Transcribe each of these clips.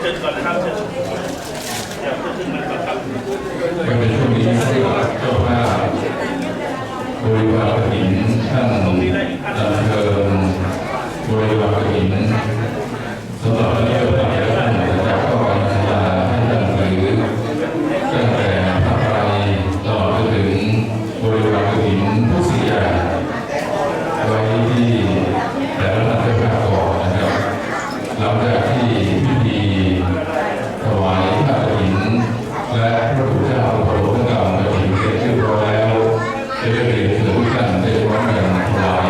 ชิญก่อนนะครับเชิญเดี๋ยวขึ้นมาก่อนครับก็เป็นช่วงนี้สำหรับเจ้าภาพบริวารกฐินท่านดำเนินบริวารกฐินสำหรับเจ้าภาพและท่านจากก็วางสัญญาให้ท่านหรือตั้งแต่พระไตรตลอดจนถึงบริวารกฐินทุกสิ่งอย่างไว้ที่แต่ละท่านเจ้าภาพก่อนนะครับหลังจากที่พิธีถวายผ้ากฐินและพระพุทธเจ้าพระโลกกรรมกฐินเสร็จเรียบร้อยแล้วจะได้เรียนเชิญทุกท่านได้พร้อมกันถวาย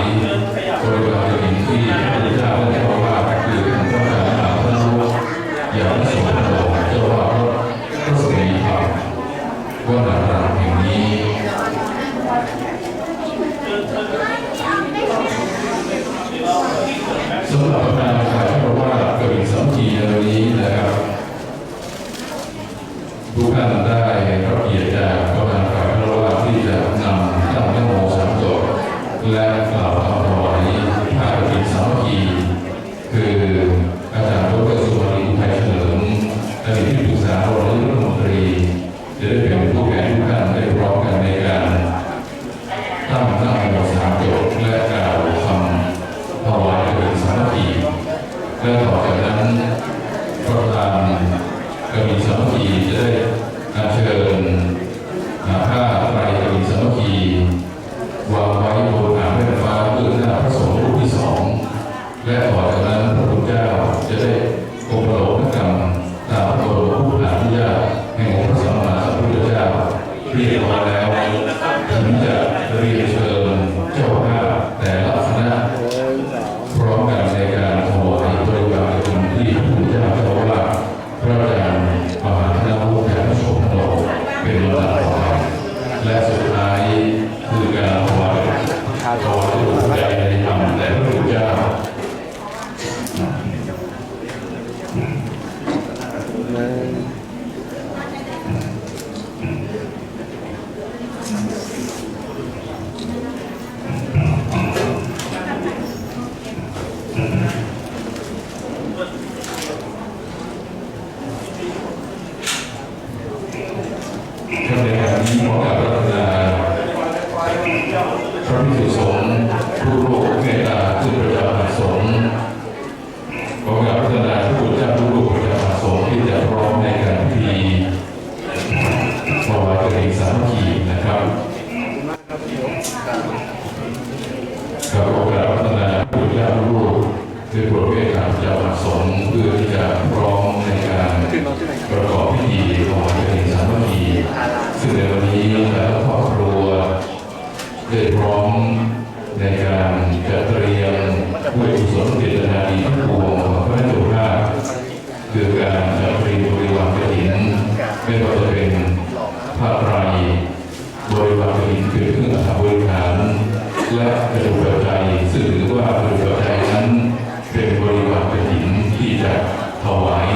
บริวารกฐินที่พระพุทธเจ้าได้บอกว่าคือท่านพระมหาพระรู้อย่างพระสงฆ์พระองค์เจ้าว่าพระสงฆ์ธรรมว่านารามแห่งนี้สำหรับประธานฝ่ายพระว่ากฐินสามัคคีในวันนี้นะครับทุกท่านได้รับเกียรติจากประธานฝ่ายพระว่าที่จะนำตั้งนโมสามจบและกล่าวคำถวายผ้ากฐินสามัคคีคืออาจารย์ดร.สุวรรณอุทัยเฉลิมอดีตที่ปรึกษารองนายกรัฐมนตรีจะได้เป็นผู้แทนทุกท่านได้พร้อมกันในการตั้งนโมสามจบและกล่าวคำถวายกฐินสามัคคีและต่อจากนั้นประธานกฐินสามัคคีจะได้เชิญผ้าไตรกฐินสามัคคีวางไว้บนหางแผ่นฟ้าเบื้องหน้าพระสงฆ์รูปที่สองและต่อจากนั้นพระพุทธเจ้าจะได้องค์ประโลมกรรมตามพระบรมพุทธานุญาตแห่งองค์พระสัมมาสัมพุทธเจ้าเรียบร้อยแล้วถึงจะเรียนเชิญเจ้าภาพแต่ละคณะพร้อมกันในการถวายบริวารกฐินที่พระพุทธเจ้าเจ้าว่าพระอาจารย์มหาคณะผู้แทนพระสงฆ์ทั้งหมดเป็นลำดับต่อไปและสุดท้ายคือการถวายรูปใจในธรรมแด่พระพุทธเจ้าท่านในงานนี้ขอกราบรัตนาพระภิกษุสงฆ์ผู้ร่วมเมตตาซึ่งประจำอาสมขอกราบรัตนาพระพุทธเจ้าผู้ร่วมประจำอาสมที่จะพร้อมในการพิธีถวายกฐินสามัคคีนะครับขอกราบรัตนาพระพุทธเจ้าผู้ร่วมด้วยโปรดเมตตาประจำอาสมเพื่อที่จะพร้อมในการประกอบพิธีถวายกฐินสามัคคีซึ่งในวันนี้แต่ละครอบครัวได้พร้อมในการจัดเตรียมด้วยกุศลเจตนาดีทั้งปวงของพระเจ้าข้าคือการจัดเตรียมบริวารกฐินไม่ว่าจะเป็นผ้าไตรบริวารกฐินคือเครื่องอัฐบริขารและกระดูกปัจจัยซึ่งถือว่ากระดูกปัจจัยนั้นเป็นบริวารกฐินที่จะถวาย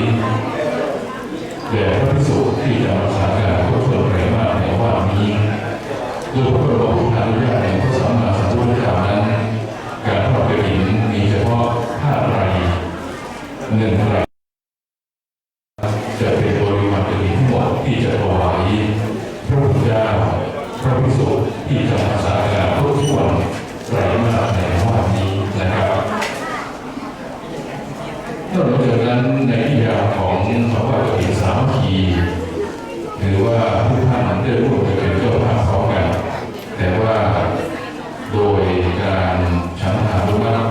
แด่พระภิกษุที่จะรักษาการทุกคนไร้มาในวันนี้ด้วยพระบรมพุทธานุญาตแห่งพระสัมมาสัมพุทธเจ้านั้นการทอดกฐินมีเฉพาะผ้าไตรหนึ่งไตรจะเป็นบริวารกฐินทั้งหมดที่จะถวายพระพุทธเจ้าพระภิกษุที่จะรักษาการทุกคนไร้มาในวันนี้นะครับนอกจากนั้นในนิยามของถวายกฐินสามัคคีถือว่าผู้ท่านได้ร่วมกันเป็นเจ้าภาพพร้อมกันแต่ว่าโดยการฉันทานุมัติ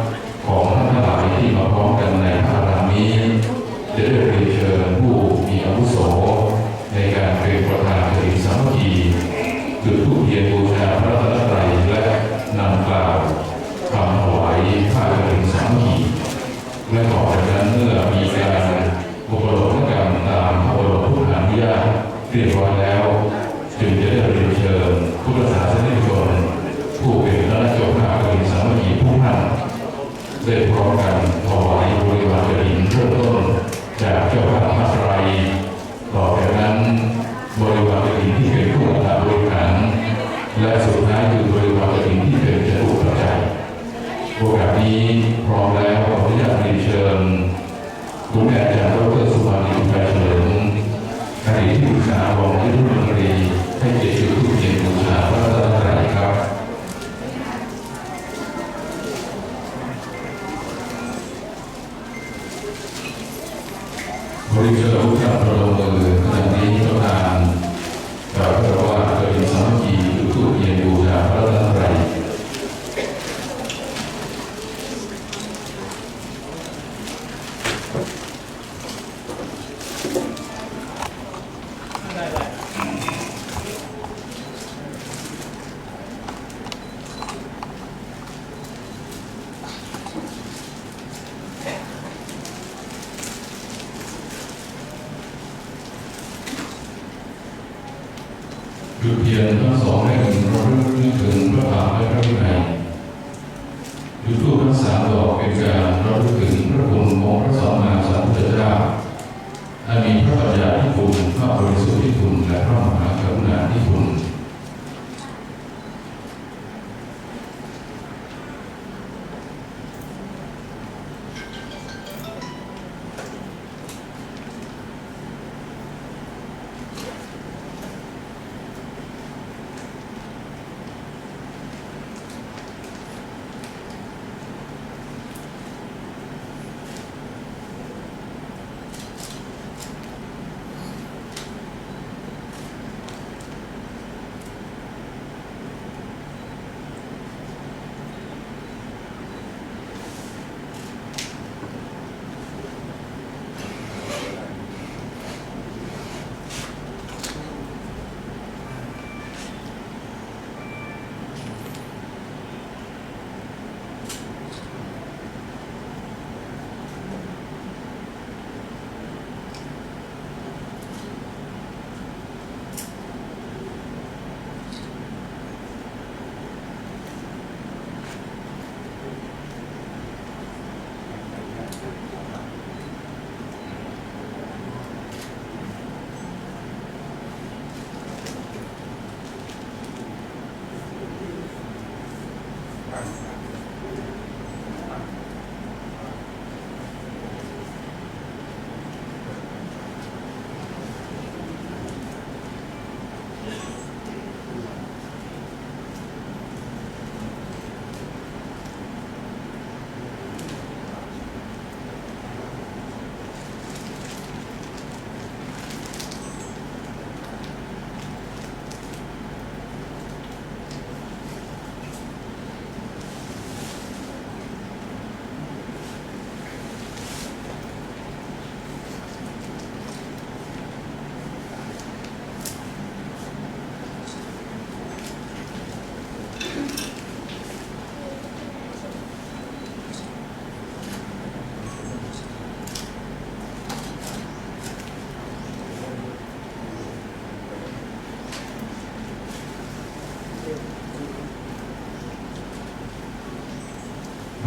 ของท่านทั้งหลายที่มาพร้อมกันในพระรามนี้จะได้เรียนเชิญผู้มีอาวุโสในการเป็นประธานกฐินสามัคคีจุดธูปเทียนบูชาพระรัตนตรัยและนำกล่าวคำถวายผ้ากฐินสามัคคีและต่อจากนั้นเมื่อมีการอบรมกรรมตามพระบรมพุทธานุญาตเรียบร้อยแล้วจึงจะได้เรียนเชิญพุทธศาสนิกชนผู้เป็นคณะเจ้าภาพกฐินสามัคคีทุกท่านได้พร้อมกันถวายบริวารกฐินเริ่มต้นจากเจ้าภาพผ้าไตรต่อจากนั้นบริวารกฐินที่เป็นผู้อัฐบริขารและสุดท้ายคือบริวารกฐินที่เป็นจตุปัจจัยโอกาสนี้พร้อมแล้วขออนุญาตเรียนเชิญคุณแม่อาจารย์ดร.สุภานี บริเวณทุกท่านประนมมือขณะนี้ต้องการกล่าวพระว่าจะเป็นสามัคคีจุดธูปเทียนบูชาพระรัตนตรัยจุดเทียนทั้งสองแห่งระลึกนึกถึงพระธรรมและพระวินัยจุดธูปทั้งสามดอกเป็นการระลึกถึงพระคุณของพระสัมมาสัมพุทธเจ้าอันมีพระปัญญาธิคุณพระบริสุทธิ์ธิคุณและพระมหากรุณาธิคุณ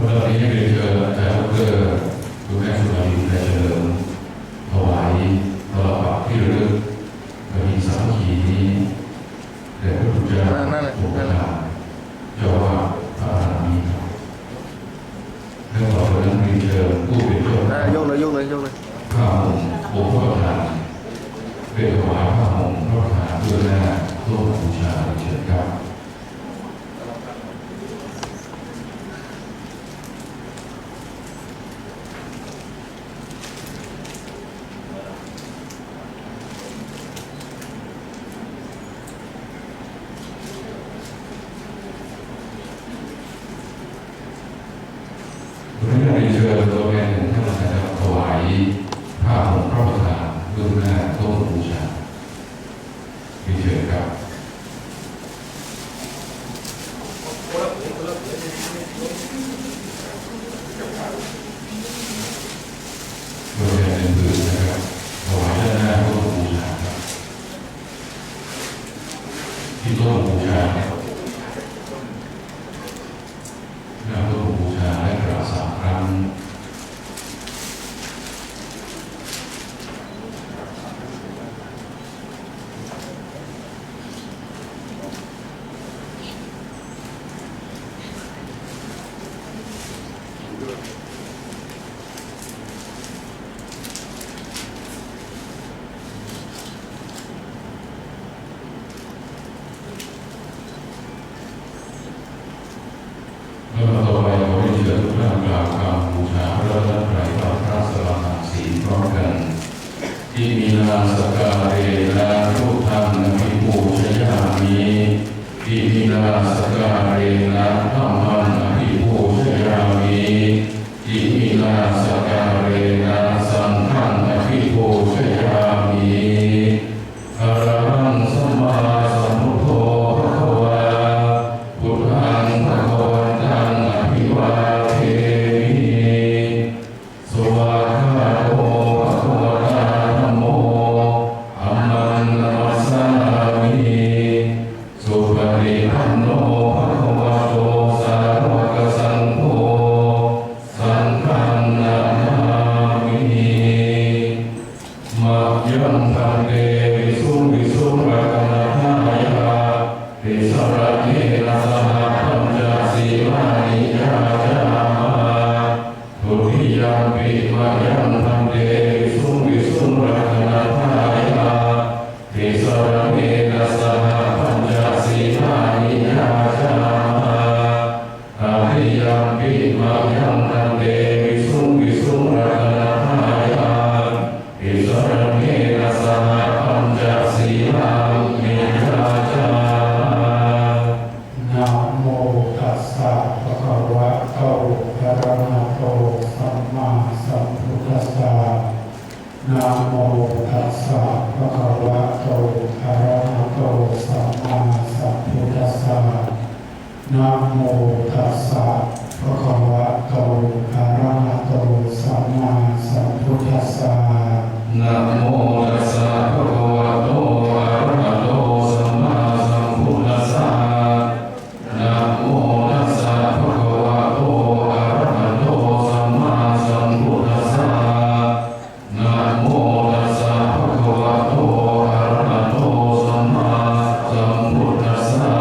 วันนี้เรียนเชิญอาจารย์ดร.คุณแม่สุภาพใจเฉลิมถวายตลอดปักที่ระลึกกฐินสามัคคีนี้แด่พระพุทธเจ้าองค์ประธานเจ้าว่าพระอรหันต์และต่อไปนั้นเรียนเชิญผู้เป็นเจ้าภาพ ยกเลยผ้าห่มองค์พระประธานเป็นถวายผ้าห่มพระประธานเพื่อหน้าร่วมบูชาเชิญครับ วันนี้เราเชิญตัวแทนของท่านนะครับถวายผ้าห่มพระประธานเบื้องหน้าต้นบูชาเชิญครับ อิมินาสการเรนะพุทธังอภิปูชยามิอิมินาสการเรนะธัมมังอภิปูชยามิอิมินาสการเรนะสังฆังอภิปูชยามิอะระหังสัมมาสัมพุทโธภะคะวาพุทธังภะคะวันตังอภิวาเทมิสวากขาโตภะคะวะตาธัมโมธัมมังนัมสสามิสุปฏิปันโนภะคะวะโตสาวกสังโฆสังฆังนะมามิมัจยังพันเตวิสุงวิสุงรัตนะทายาติสรเทนะสหปัญจศีลานิยาจามาทุติยมปิมัจยังพันเตวิสุงวิสุงรัตนะทายาติสรเทนะสหปัญจศีลานิยาจามาตติยมปิมัจยังพันเตวิสุงวิสุงรัตนะทายาติสรเทนะสหปัญจศีลานิยาจานะโมตัสสะภะคะวะโตอะระหะโตสัมมาสัมพุทธัสสะนะโมตัสสะภะคะวะโตอะระหะโตสัมมาสัมพุทธัสสะนะโมตัสสะภะคะวะโตอะระหะโตสัมมาสัมพุทธัสสะนะโมตัสสะภะคะวะโตอะระหะโตสัมมาสัมพุทธัสสะนะโมตัสสะภะคะวะโตอะระหะโตสัมมาสัมพุทธัสสะนะโมตัสสะภะคะวะโตอะระหะโตสัมมาสัมพุทธัสสะ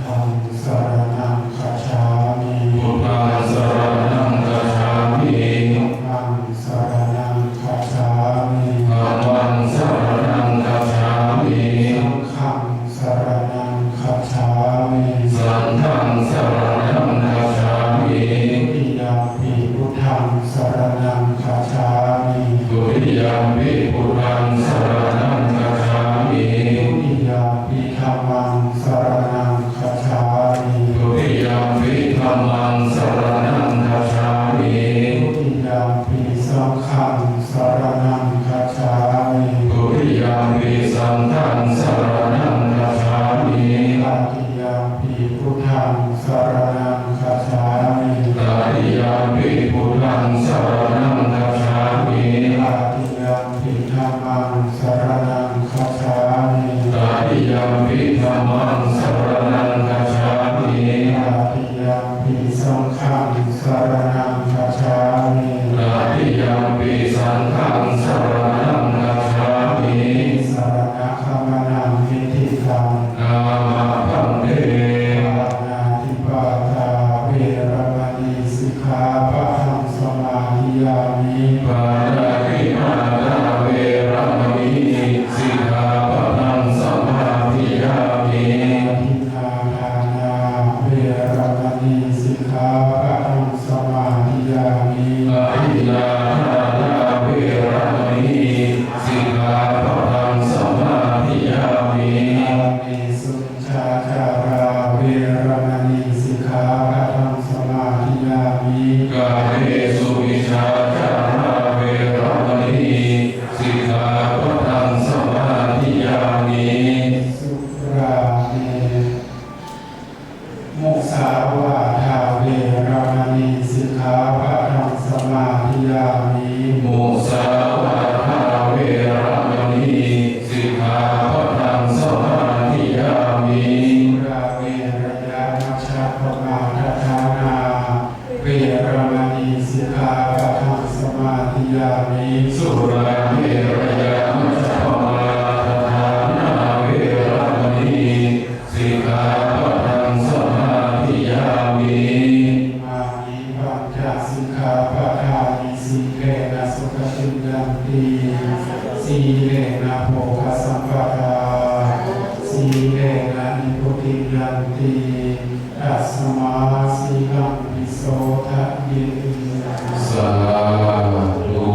ธัมมังสรณังคัจฉามิ พุทธังสรณังคัจฉามิ ธัมมังสรณังคัจฉามิ ธัมมังสรณังคัจฉามิ สังฆังสรณังคัจฉามิ สังฆังสรณังคัจฉามิ ทุติยมปิพุทธังสรณังคัจฉามิ ทุติยมปิพุทธังสรณังคัจฉามิ ทุติยมปิธัมมังสรณังคัจฉามิ ทุติยมปิธัมมังสรณังคัจฉามิ ทุติยมปิสังฆังสรณังคัจฉามิ ทุติยมปิสังฆังสรณังคัจฉามิ ตติยมปิพุทธังสรณังคัจฉามิ ตติยมปิพุทธังสรณังคัจฉามิ ตติยมปิธัมมังสรณังคัจฉามิ ตติยมปิธัมมังสรณังคัจฉามิ ตติยมปิสังฆังสรณังคัจฉามิ ตติยมปิสังฆังสรณังคัจฉามิ สรณะคัมนังนิธิตัง นามาพันเต ปานาติปาตาเวรมณีสิกขาปะทังสมาธิยามิ ปานาติมาตาเวรมณีสิกขาปะทังสมาธิยามิ ทิฏฐาทานาเวรมณีสิกขาปะทังสมาธิยามิ อภินาทานาเวรมณีสิกขาปะทังสมาธิยามิ อาเมสุชาจาราเวรมณีสิกขาปะทังสมาธิยามิ กาเมสุวิชาจาราเวรมณีสิกขาปะทังสมาธิยามิ สุราเมมุสาวาทาเวรมณีสิกขาปะทังสมาธิยามิ มุสาวาทาเวรมณีสิกขาปะทังสมาธิยามิ ราเวรยามัชฌะปมาทฐานาเวรมณีสิกขาปะทังสมาธิยามิ สุราเมรยามัจจปมาทฐานาเวรมณีสิกขาปะทังสมาธิยามิ มานิปัญจสิกขาปะทานิสีเลนะสุขติยันติสีเลนะโภคสัมปทาสีเลนะนิพุติยันติตัสมาสีลังวิโสทะเย สาธุ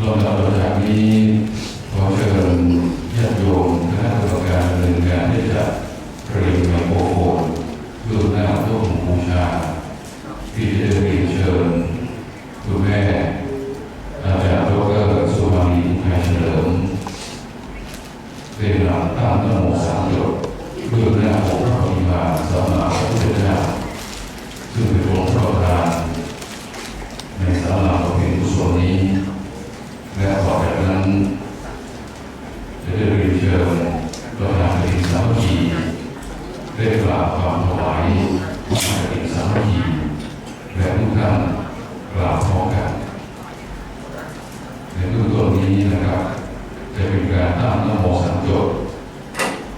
ลำดับ นี้นะครับจะเป็นการตั้งนะโมสามจบ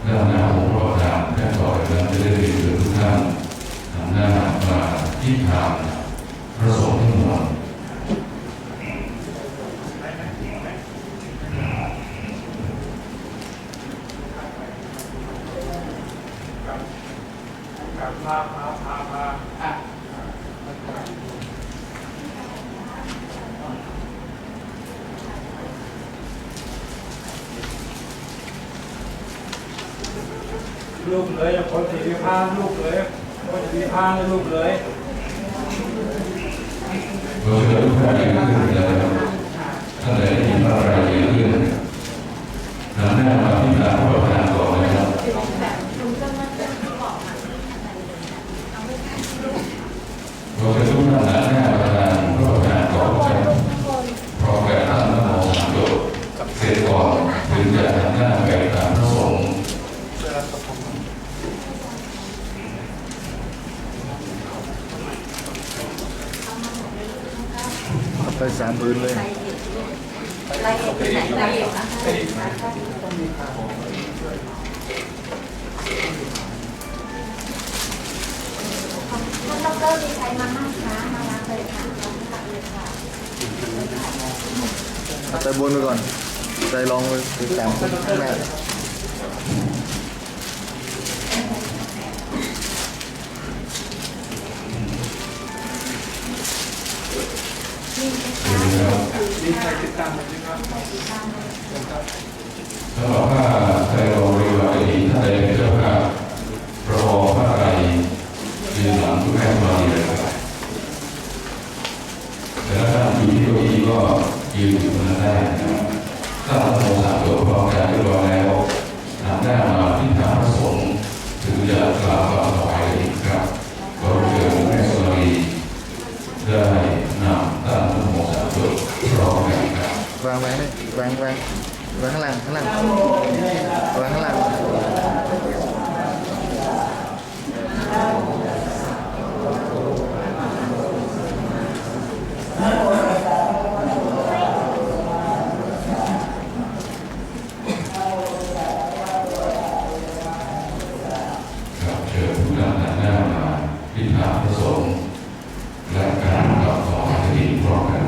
ด้านหน้าองค์พระประธานและต่อไปนั้นจะได้เรียนเชิญทุกท่านหันหน้ามาที่ทางพระสงฆ์ทั้งหมดลูกเลยคนสีวิพากษ์ลูกเลยคนสีวิพากษ์ลูกเลย เราจะทุกท่านยืนขึ้นแล้วท่านใดได้ยินอะไรยืนขึ้นหันหน้ามาที่ทางพระประธานก่อนนะครับเราจะทุกท่านหันหน้ามาทางพระประธานก่อนนะครับพร้อมกับตั้งนะโมสามจบเสร็จก่อนถึงจะหันหน้าไปทางพระสงฆ์ ไปสามพื้นเลย รายละเอียดไหนรายละเอียดนะคะท่านดร.มีใครมามั่งคะมารับเลยค่ะรับเลยค่ะ ใจบนไปก่อนใจลองไปสามพื้นข้างหน้า ดีใจติดตามเลยครับ สำหรับผ้าไตรโลเรีวารีท่านใดเป็นเจ้าภาพประคองผ้าไตรยืนหลังทุกแม่มาเลยครับแต่ถ้าท่านอยู่ที่เก้าอี้ก็ยืนอยู่ตรงนั้นได้นะครับถ้าโมสามจบพร้อมกันเรียบร้อยแล้วหันหน้ามาที่ทางพระสงฆ์ถึงจะกราบถวายอีกครับขอเชิญแม่สุนารีได้นำตั้งนะโมสามจบพร้อมกันครับ วางไว้นี่วางข้างล่างวางข้างล่างครับเชิญทุกท่านหันหน้ามาที่ทางพระสงฆ์และการกล่าวขอให้ดีพร้อมกัน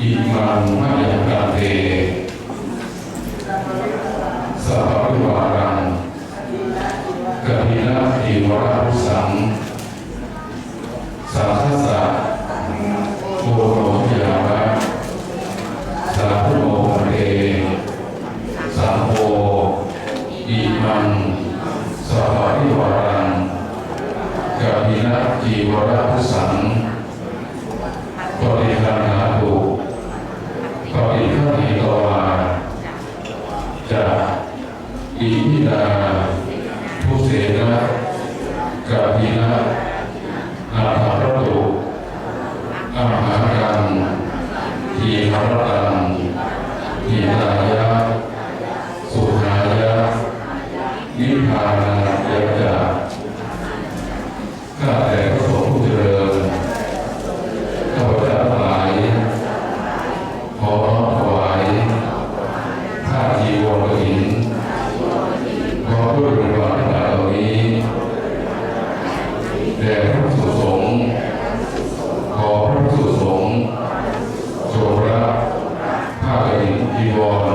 อิมังมะยังกาเตสัพพะวารังกะพินะอิวราภุสังสาธัสสะโอโรยาวะสาธุโมเรสังโฆอิมังสัพพะวารังกะพินะอิวราภุสังปฏิคันหาตุปฏิฆานิโตวาจากอิมิดาทุเสนะกะพินะอาภารตุอาหารังทีหารตังทีนายะสุขายะนิพพานายะจาข้าแต่พระสงฆ์ผู้เจริญข้าพเจ้าทั้งหลายขอน้อมถวายผ้าจีวรกฐินขอด้วยบริวารทั้งหลายเหล่านี้แด่พระภิกษุสงฆ์ขอพระภิกษุสงฆ์จงรับผ้ากฐินจีวร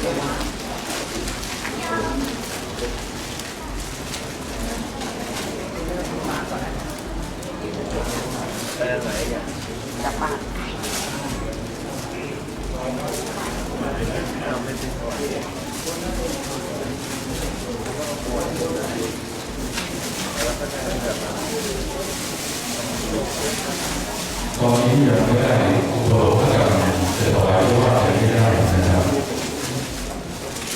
ตอนนี้ยังไม่ได้อุปโลกกรรมจะถวายว่าจะไม่ได้นะครับ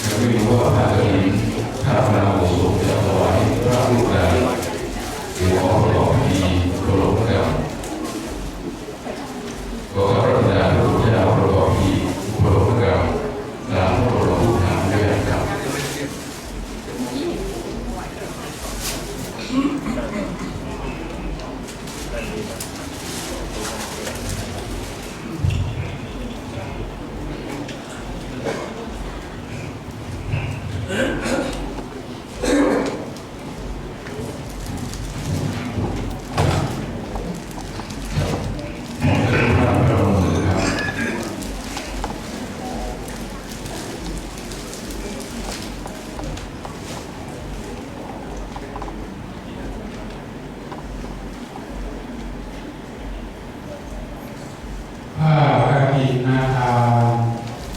ยังไม่รู้ว่าพระกฐินถ้าพระโอสถจะถวายพระรูปใดหรือขอประกอบพิธีอุปโลกกรรมก็ขอพระบิดาพระพุทธเจ้าประกอบพิธีอุปโลกกรรมตามพระบรมรูปธรรมด้วยครับผ้ากฐินนาทาน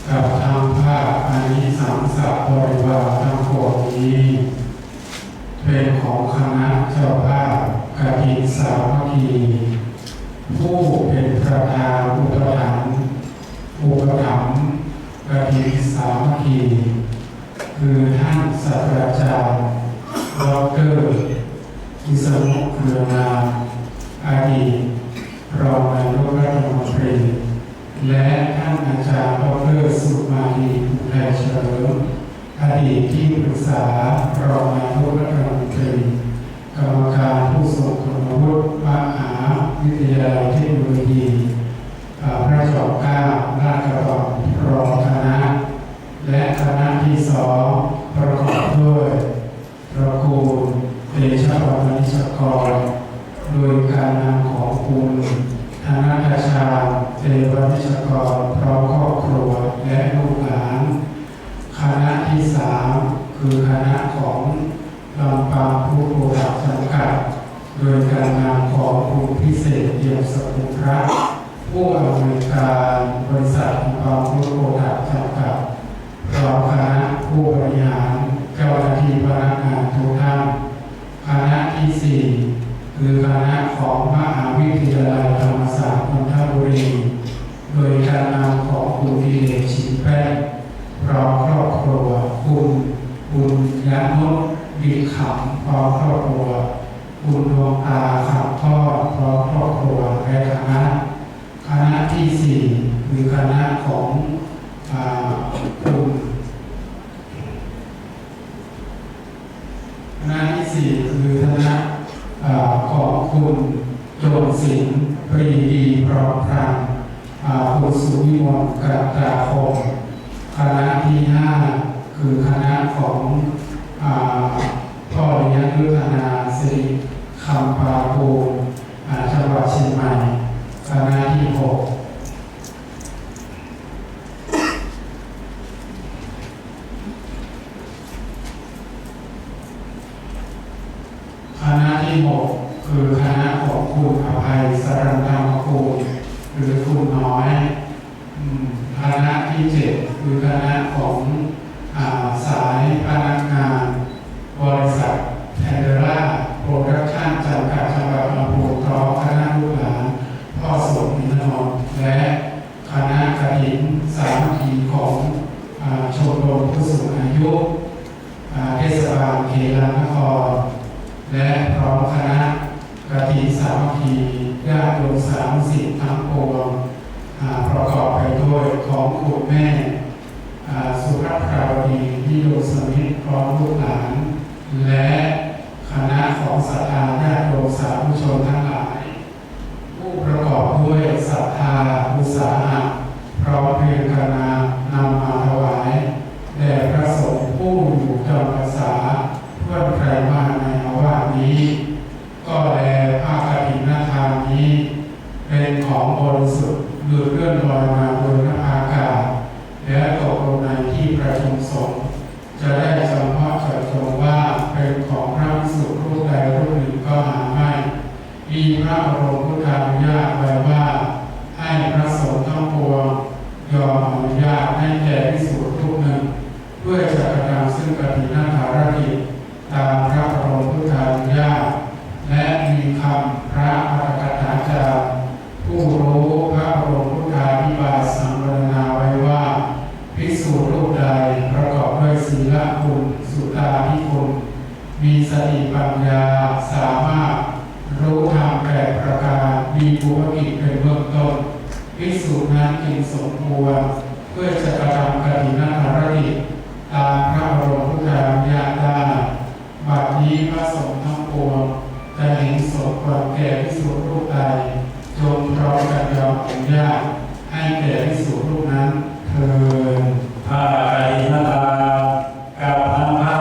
กับทำผ้าอานิสังสบริวารทั้งปวงนี้เป็นของคณะเจ้าภาพกฐินสามัคคีผู้เป็นประธานอุปถัมภ์กฐินสามัคคีคือท่านศาสตราจารย์ดร.วิษณุเครืองามอดีตรองนายกรัฐมนตรีและท่านอาจารย์ดร.สุมาลีอุทัยเฉลิมอดีตที่ปรึกษารองนายกรัฐมนตรีกรรมการผู้ทรงคุณวุฒิมหาวิทยาลัยเทคโนโลยีพระจอมเกล้าลาดกระบังรองคณะและคณะที่สองประกอบด้วยตระกูลเดชะวัฒนิชกรโดยการนำของคุณธนทชาเทวนิชกรพร้อมครอบครัวและลูกหลานคณะที่สามคือคณะของลำปางผู้โปรดักจำกัดโดยการนำของคุณพิเศษเอี่ยมสกุลรัตน์ผู้อำนวยการบริษัทลำปางผู้โปรดักจำกัดพร้อมคณะผู้บริหารเจ้าหน้าที่พนักงานทุกท่านคณะที่สี่คือคณะของมหาวิทยาลัยธรรมศาสตร์นนทบุรีโดยการนำของคุณดิเลกชินแป้นพร้อมครอบครัวคุณบุญญานุชบิขำพร้อมครอบครัวคุณดวงตาขับทอดพร้อมครอบครัวและคณะที่สี่คือคณะของคุณคณะที่สี่คือคณะของคุณโยมศิลป์ปรีดีพร้อมพรังคุณสุวิมลกัตตาคมคณะที่ห้าคือคณะของพ่อเลี้ยงยุทธนาสิริคำปาปูจังหวัดเชียงใหม่คณะที่หกคณะที่หกคือคณะของคุณอภัยสรัญธรรมกูลหรือคุณน้อยคณะที่เจ็ดคือคณะของสายพนักงานบริษัทแทนเดอร่าโปรดักชั่นจำกัดจังหวัดลำพูนพร้อมคณะลูกหลานพ่อสมนินทนและคณะกฐินสามัคคีของชมรมผู้สูงอายุเทศบาลเขตนครและพร้อมคณะกฐินสามัคคีญาติโยมสามัคคีทั้งปวงประกอบไปด้วยของคุณแม่สุภัทราวดีนิโยสมิทธ์พร้อมลูกหลานและคณะของศรัทธาญาติโยมสาธุชนทั้งหลายผู้ประกอบด้วยศรัทธาอุตสาหะพร้อมเพรียงกันนำมาถวายแด่พระสงฆ์ผู้อยู่จำพรรษาเพื่อใครมาในอาวาสนี้ก็แลผ้ากฐินทานนี้เป็นของบริสุทธิ์หลุดเลื่อนลอยมาบนอากาศและตกลงในที่ประชุม าตให้แก่ภิกษุรูปหนึ่งเพื่อจะกระทำซึ่งกฐินภารกิจตามพระบรมพุทธานุญาตและมีคำพระอัฏฐกถาจารย์ผู้รู้พระบรมพุทธาภิบาลสังวรณาไว้ว่าภิกษุรูปใดประกอบด้วยศีลคุณสุตาภิคุณมีสติปัญญาสามารถรู้ธรรม8ประการมีภูมิกิจเป็นเบื้องต้นภิกษุนั้นจึงสมควรเพื่อจะกระทำกฐินภารกิจตามพระบรมพุทธานุญาตได้บัดนี้พระสงฆ์ทั้งปวงจะเห็นสมควรแก่ภิกษุรูปใดจงพร้อมกันยอมอนุญาตให้แก่ภิกษุรูปนั้นเถิด ข้าแต่พระกับทั้งข้า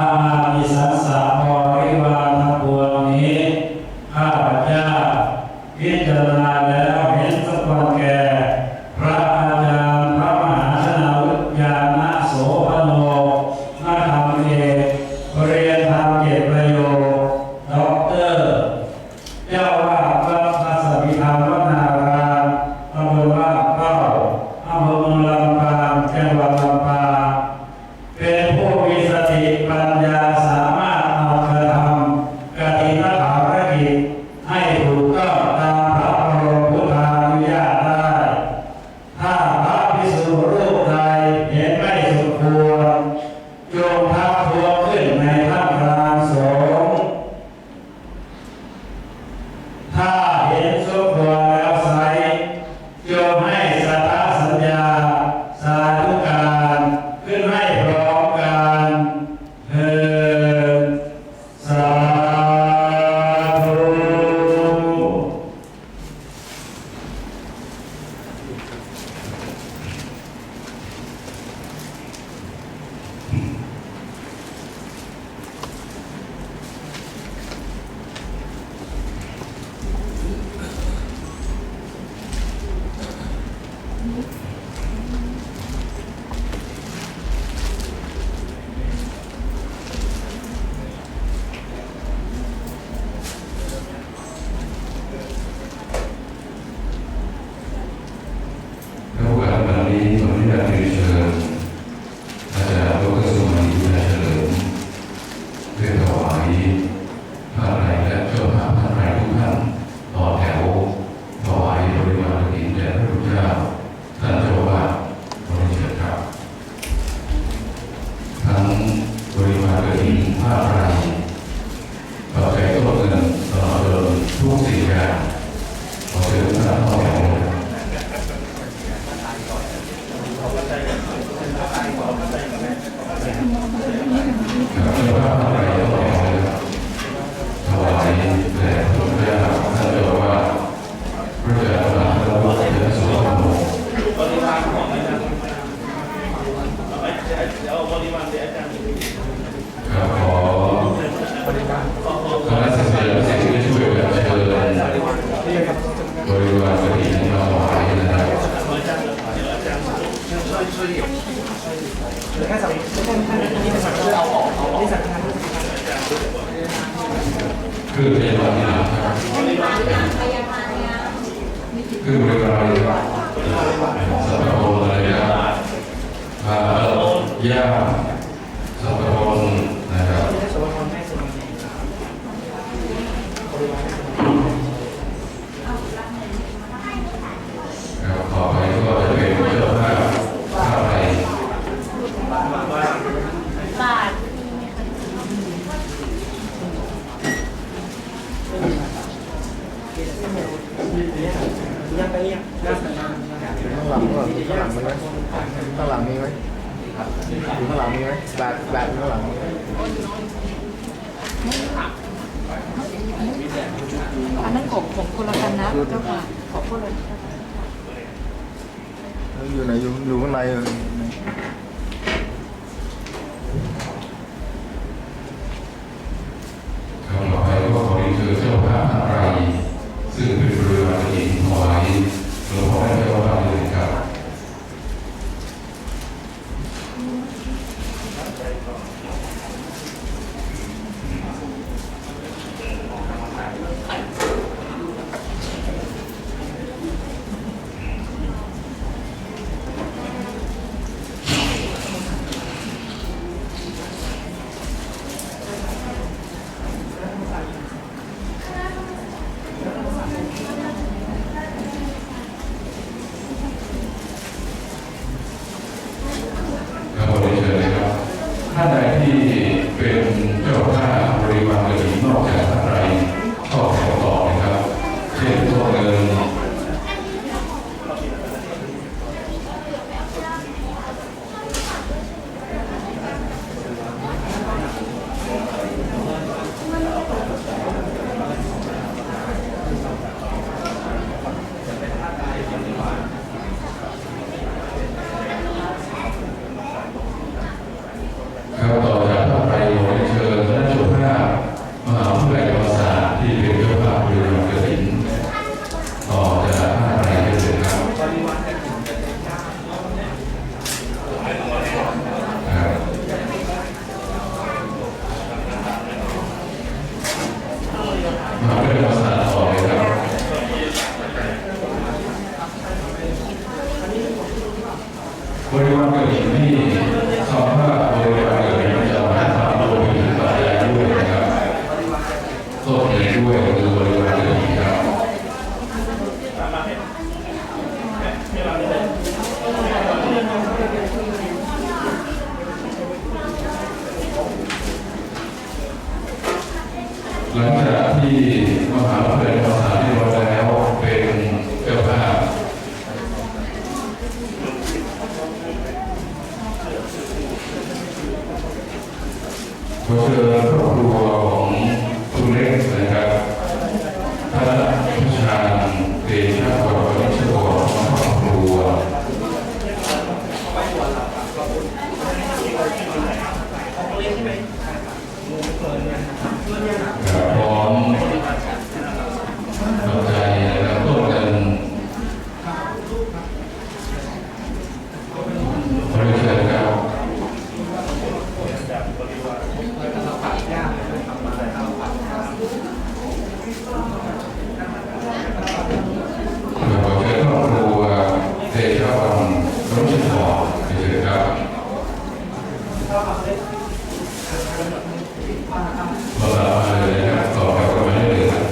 มีสัสสะบริวารทั้งปวงนี้ข้าพเจ้าพิจารณาแล้วเห็นสมควรแก่พระอาจารย์พระมหาชนวุฒิญาณโสภโนนักธรรมเอกเรียนธรรมเกียรติประโยชน์ด็อกเตอร์เจ้าว่าวัดพระสมิธรรมวนารามตำบลบ้านเป้าอำเภอเมืองลำปางจังหวัดลำปางเป็นผู้มีสติปัญญาสามารถเอากระทำกฐินภารกิจให้ถูกต้องตามพระบรมพุทธานุญาตได้ถ้าพระภิกษุรูปใดเห็นไม่สมควรจงทักท้วงขึ้นในท่ามกลางสงฆ์ถ้าเห็นสมควรแล้วไซร้จงให้สัทธสัญญาสาธุการขึ้นให้พร้อมกันเถิดสาธุ ในโอกาสวันนี้ผมได้เรียนเชิญอาจารย์ดร.สุมาลีนาเฉลิมเพื่อถวายผ้าไตรและเจ้าภาพผ้าไตรทุกท่านต่อแถวถวายบริวารกฐินแด่พระพุทธเจ้าท่านเจ้าอาวาสขอเรียนเชิญครับทั้งบริวารกฐินผ้าไตรปัจจัยต้นเงินตลอดจนทุกสิ่งอย่างขอเชิญท่านต่อแถวครับเจ้าภาพผ้าไตรต่อแถวถวายแด่พระพุทธเจ้าท่านเจ้าอาวาสพระเจ้าพระพุทธเจ้าสุภโน บริวารของอาจารย์เอาไว้เดี๋ยวบริวารเดี๋ยวอาจารย์ ครับขอคณะศิษยานุศิษย์ที่ช่วยกันเชิญบริวารกฐินมาถวายนะครับคือพยาบาลที่ไหนครับคือบริวารสัพพะอะไรครับย่าสัพพะนะครับขอไปก็จะเป็นเจ้าภาพผ้าไตร บาท ข้างหลังก็ข้างหลังมีไหมข้างหลังมีไหมอยู่ข้างหลังมีไหมแบบข้างหลังมีไหม อันนั้นของคนละกันนะเจ้าค่ะของคนละ อยู่ไหนอยู่ข้างในต่อไปก็ขอเรียนเชิญเจ้าภาพผ้าไตรซึ่งเป็นบริวารกฐินถวายหลวงพ่อแม่เจ้าภาพเลยครับ ข ที่เป็นเจ้าภาพบริวารกฐินนอกจากท่านใดก็ขอต่อนะครับเช่นพวกเงินต่อจากท่านไปขอเชิญคณะเจ้าภาพมหาวิทยาลัยธรรมศาสตร์ที่เป็นเจ้าภาพบริวารกฐินต่อจากท่านไปได้เลยครับมหาวิทยาลัยธรรมศาสตร์ต่อเลยครับบริวารกฐินนี่คำว่าบริวารกฐินจะหมายความรวมถึงปัจจัยด้วยนะครับต้นเหตุด้วยคือบริวารกฐินครับหลังจากที่มหาวิทยาลัยธรรมศาสตร์ที่เราแล้วเป็นเจ้าภาพขอเชิญครอบครัวของคุณเล็กนะครับพระผู้ชาญเตชะวรวณิชโกของครอบครัวพร้อมปัจจัยนะครับต้นเงินขอเชิญครับขอเชิญครอบครัวเตชะวรวณิชโกเชิญครับเราตามมาเลยนะครับต่อแถวกันมาได้เลยครับ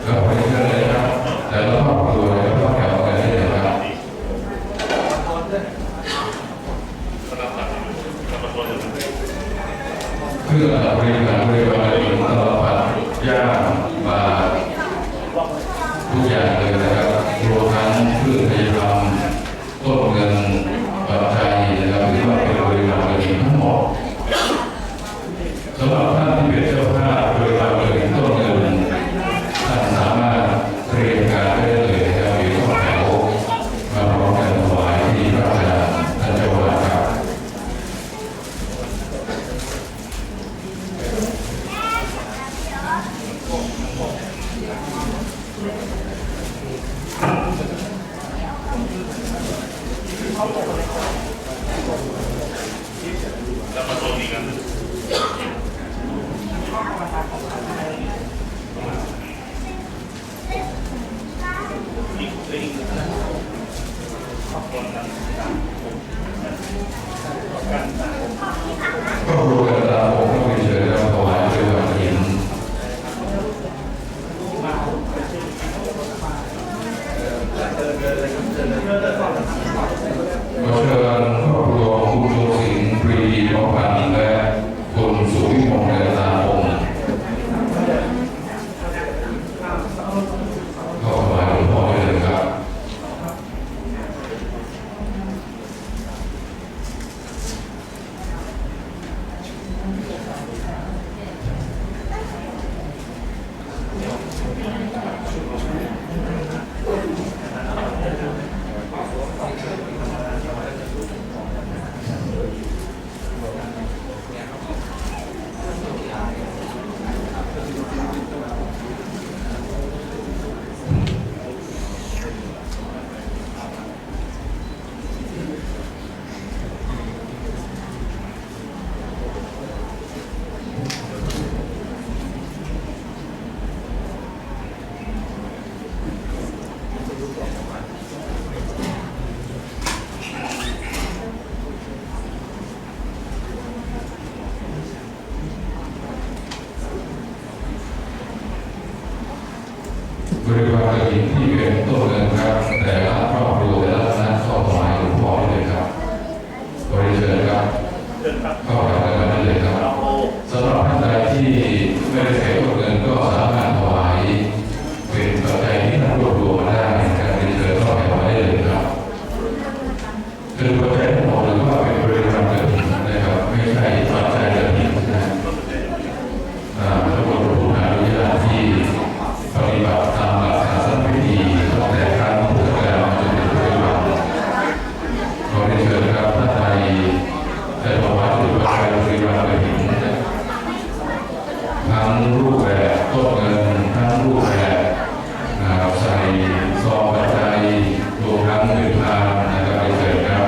ครับไปเชิญเลยครับแต่ละครอบครัวแล้วก็แถวกันได้เลยครับเพื่อบริการบริวารถึงตลอดปัดย่างบาททุกอย่างเลยนะครับรวมทั้งเครื่องพยาบาลต้นเงินปัจจัยนะครับหรือว่าเป็นบริวารกฐินทั้งหมดสำหรับท่านที่เป็นเจ้าภาพบริวารกฐินต้นเงินท่านสามารถเตรียมการได้เลยนะครับอยู่ข้อแถวมาพร้อมกันถวายที่พระอาจารย์ท่านเจ้าวาดครับก็รวมกันตามผมก็เป็นเชิญแล้วถวายบริวารกฐินขอเชิญครอบครัวของคุณดวงสิงห์ปรีดีน้องพันธ์และคุณสุวิมลเดชตาพงศ์ก็ถวายหลวงพ่อได้เลยครับ ค กฐินที่เป็นต้นเงินครับแต่ละครอบครัวแต่ละคณะเข้าถวายหลวงพ่อได้เลยครับบริเชิญครับเข้าไปกันได้เลยครับสำหรับท่านใดที่ไม่ได้ใช้ต้นเงินก็สามารถถวายเป็นปัจจัยที่ท่านรวบรวมมาได้การบริเชิญเข้าไปได้เลยครับเป็นปัจจัยทั้งหมดหรือว่าเป็นบริวารกฐินนะครับไม่ใช่ปัจจัยกฐินนะพระบรมอนุญาตที่ปฏิบัติตามหลักศาสนพิธีตั้งแต่ครั้งพุทธกาลจนถึงปัจจุบันขอเรียนเชิญครับท่านใดจะถวายเป็นปัจจัยบริวารกฐินทั้งรูปแบบต้นเงินทั้งรูปแบบใส่ซองปัจจัยรวมทั้งเงินทานนะครับเรียนเชิญครับ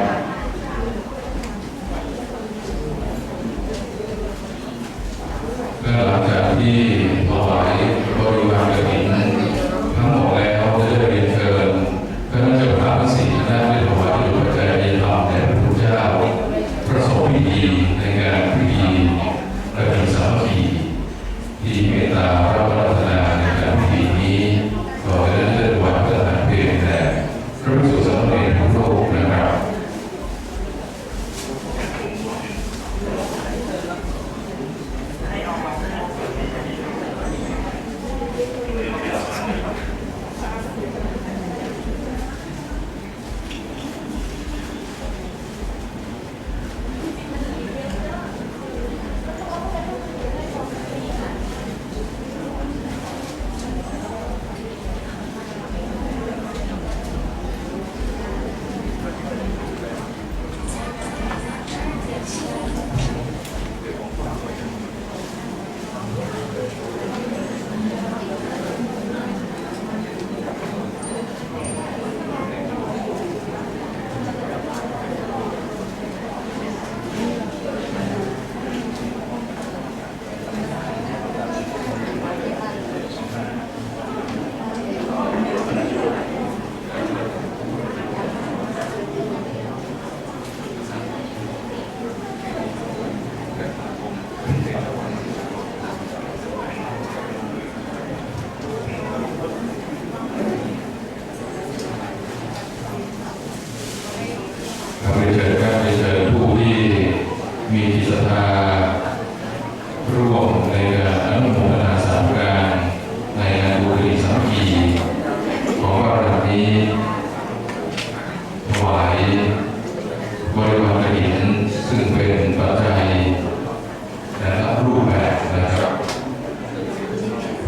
และหลังจากที่ถวายบริวารกฐินทั้งหมดแล้วจะได้เรียนเชิญคณะเจ้าภาพทั้งสี่คณะได้ถวายเป็นปัจจัยในธรรมแด่พระพุทธเจ้าประสบพิธีในงานพิธีกฐินสามัคคีที่เมตตาพระรัตนาในการพิธีนี้ก็จะได้ถวายพระทหารเพลแด่พระภิกษุสามเณรทุกรูปนะครับมีจิตศรัทธาร่วมในการอนุโมทนาสาธุการในงานบุญสามัคคีของเรานี้ถวายบริวารกฐินซึ่งเป็นปัจจัยแต่ละรูปแบบนะครับ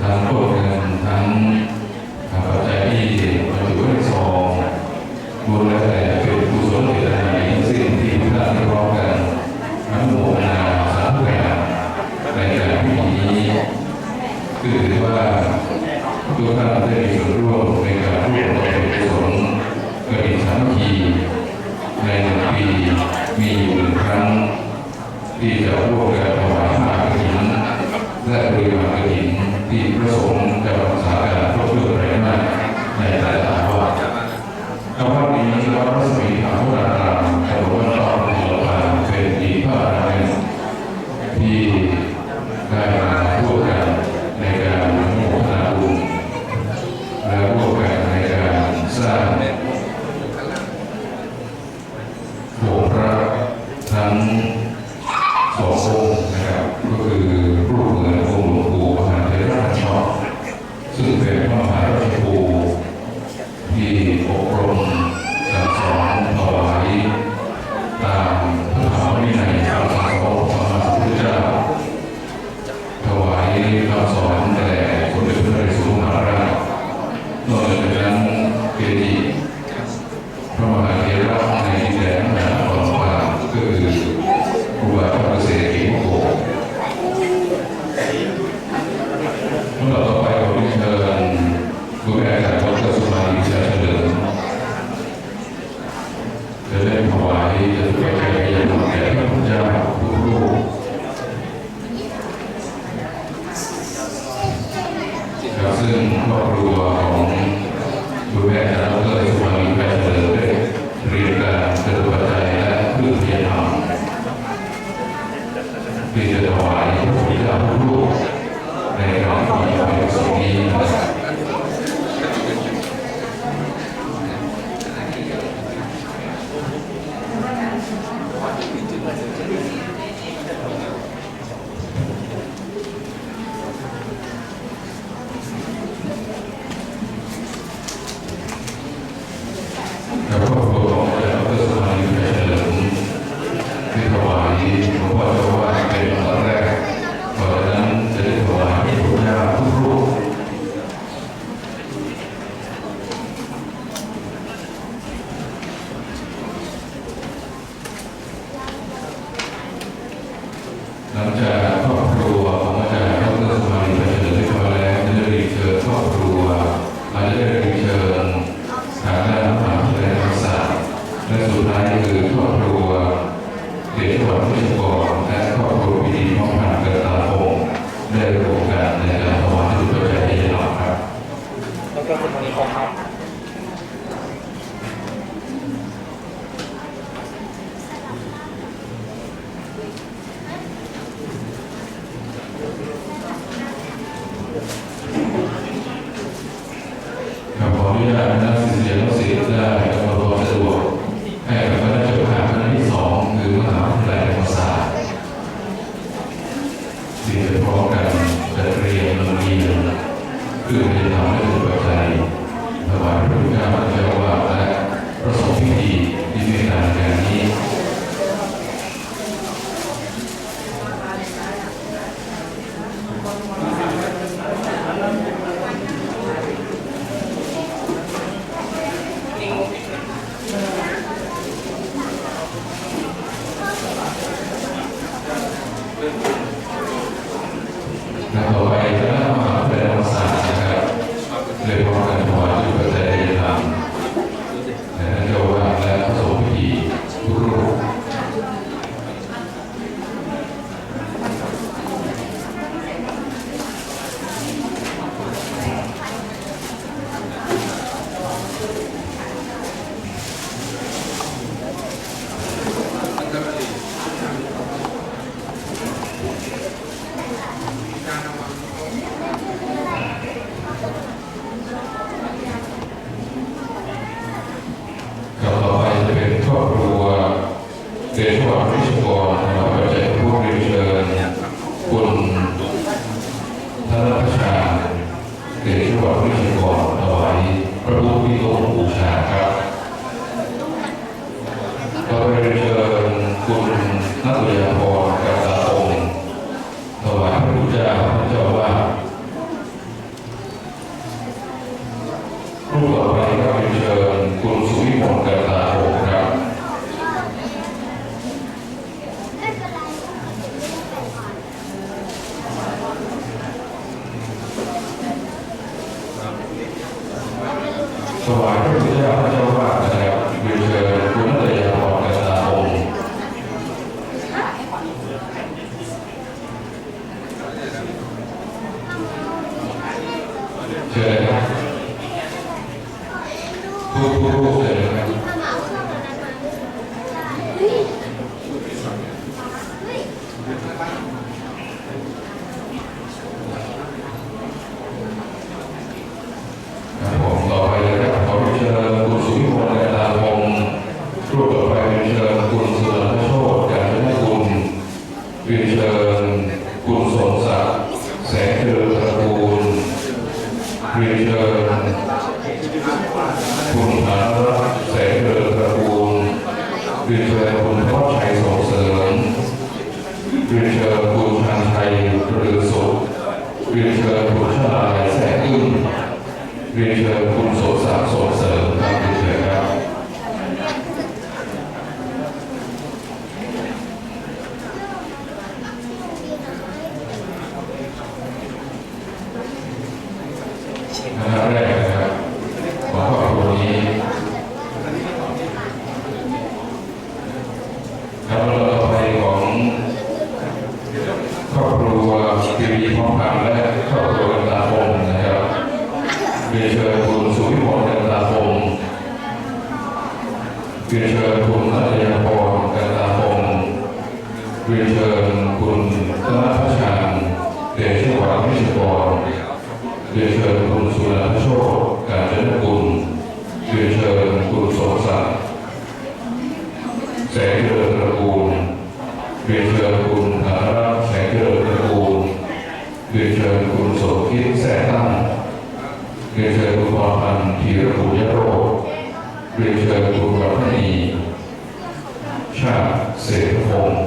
ทั้งต้นเงินทั้งปัจจัยที่บรรจุไว้ในซองรวมแล้วแต่เป็นกุศลเจตนาทั้งสิ้นที่ทุกท่านได้ร้องกันอนุโมทนาสาธุการในการพิธีนี้คือถือว่าทุกท่านได้มีส่วนร่วมในการร่วมบำเพ็ญกุศลกฐินสามัคคีใน1 ปีมีอยู่1 ครั้งที่จะร่วมกันถวายผ้ากฐินและบริวารกฐินที่พระสงฆ์จะรักษาการเพื่อแรงมากในแต่ละวัดวัดนี้วัดพระศรีอนุรารามถนนวัดตอนหัวพานเป็นอีกพระรามที่ได้มาร่วมกันในการอนุโมทนาบุญและร่วมกันในการสร้างโบสถ์พระทั้ง2 องค์นะครับก็คือรูปเหมือนองค์หลวงปู่มหาเถรราชาซึ่งเป็นพระมหาราชครูที่อบรมสั่งสอนถวายตามพระธรรมวินัยคำสอนของพระพุทธเจ้าถวายคำสอนแด่สมเด็จพระนเรศวรมหาราชนอกจากนั้นเกจิพระมหาเถระในดินแดนมหานครสวรรค์ก็คือครูบาพระเสด็จเอกโกเมื่อต่อไปเราเชิญผู้แทนจากวัดสุมาลีวิชาเฉลิมจะได้ถวายจะถวายแก่ยังแก่พระพุทธเจ้าทุกรูปซึ่งครอบครัวของผู้แทนจากวัดสุมาลีวิชาเฉลิมได้เรียนการเกิดปัจจัยและเพื่อเพียรธรรมที่จะถวายพระพุทธเจ้าทุกรูปในการที่จะเป็นสิ่งนี้ หลวงพ่อเจ้าว่าเป็นตอนแรกก่อนนั้นจะได้ถวายให้พระเจ้าทุกรูปหลังจากครอบครัวของอาจารย์ดร.สุมาลีไปเฉลิมที่มาแล้วจะได้เรียนเชิญครอบครัวอาจจะได้เรียนเชิญทางด้านมหาวิทยาลัยธรรมศาสตร์และสุดท้ายคือครอบครัวเด็กวัดวิชกรและครอบครัวพิธีมอบผ่านเกิดตาโงได้ร่วมกันในการถวายทุนปัจจัยให้ยาครับแล้วก็คุณมณีพงศ์ครับขออนุญาตนักศิษย์นักศิษย์ได้กำหนดสะดวกให้กับคณะเจ้าภาพคณะที่2คือมหาวิทยาลัยธรรมศาสตร์ที่จะพร้อมกันจัดเรียนโรงเรียนเพื่อจะทำให้ทุนปัจจัยถวายพระพุทธเจ้าพระเจ้าวาดและประสบพิธีที่มีการงานนี้และต่อไปคณะมหาวิทยาลัยธรรมศาสตร์นะครับเลยพร้อมกันถวายทุนปัจจัยให้ทำและท่านเจ้าอาวาสและประสบพิธีทุกรูปต่อไปจะเป็นครอบครัวเดชวัฒน์วิชกรถวายปัจจัยผู้เรียนเชิญคุณธนพัชชาเดชวัฒน์วิชกรถวายพระพุทธวิโรจน์บูชาครับต่อไปเรียนเชิญคุณนัทยาพรกาตาองค์ถวายพระพุทธเจ้าพระเจ้าว่ารูปต่อไปก็เรียนเชิญคุณสุวิมลกาตาองค์ครับถวายพระพุทธเจ้าพระเจ้าว่านะครับเรียนเชิญคุณนัทยาพรกาตาองค์เชิญเลยครับผู้รูปเลยนะครับผมต่อไปเลยครับขอเชิญคุณสุวิมลกาตาองค์รูปต่อไปเรียนเชิญคุณสุรัตน์โชติการจนกุลเรียนเชิญคุณสมศักดิ์แสงเจริญตระกูลเรียนเชิญคุณอนุรักษ์แสงเจริญตระกูลเรียนเชิญคุณทวัชชัยส่งเสริมเรียนเชิญคุณชันชัยเรือสุขเรียนเชิญคุณชลายแสงอึ้งเรียนเชิญคุณโสศักดิ์ส่งเสริมครับเรียนเชิญครับคณะแรกนะครับของครอบครัวนี้ครับเราต่อไปของครอบครัวพิรีพร้อมพันธ์และครอบครัวกันตาพงศ์นะครับเรียนเชิญคุณสุวิมลกันตาพงศ์เรียนเชิญคุณนัทยาพรกันตาพงศ์เรียนเชิญคุณธนพัชชาเดชวัฒน์วิชกรเรียนเชิญคุณสุรัตน์โชติการจนกุลเรียนเชิญคุณสมศักดิ์แสงเจริญตระกูลเรียนเชิญคุณอนุรักษ์แสงเจริญตระกูลเรียนเชิญคุณสมคิดแสงตั้งเรียนเชิญคุณพรพันธ์ธีรปุญญโรจน์เรียนเชิญคุณวัฒนีชาติเศรษฐพงศ์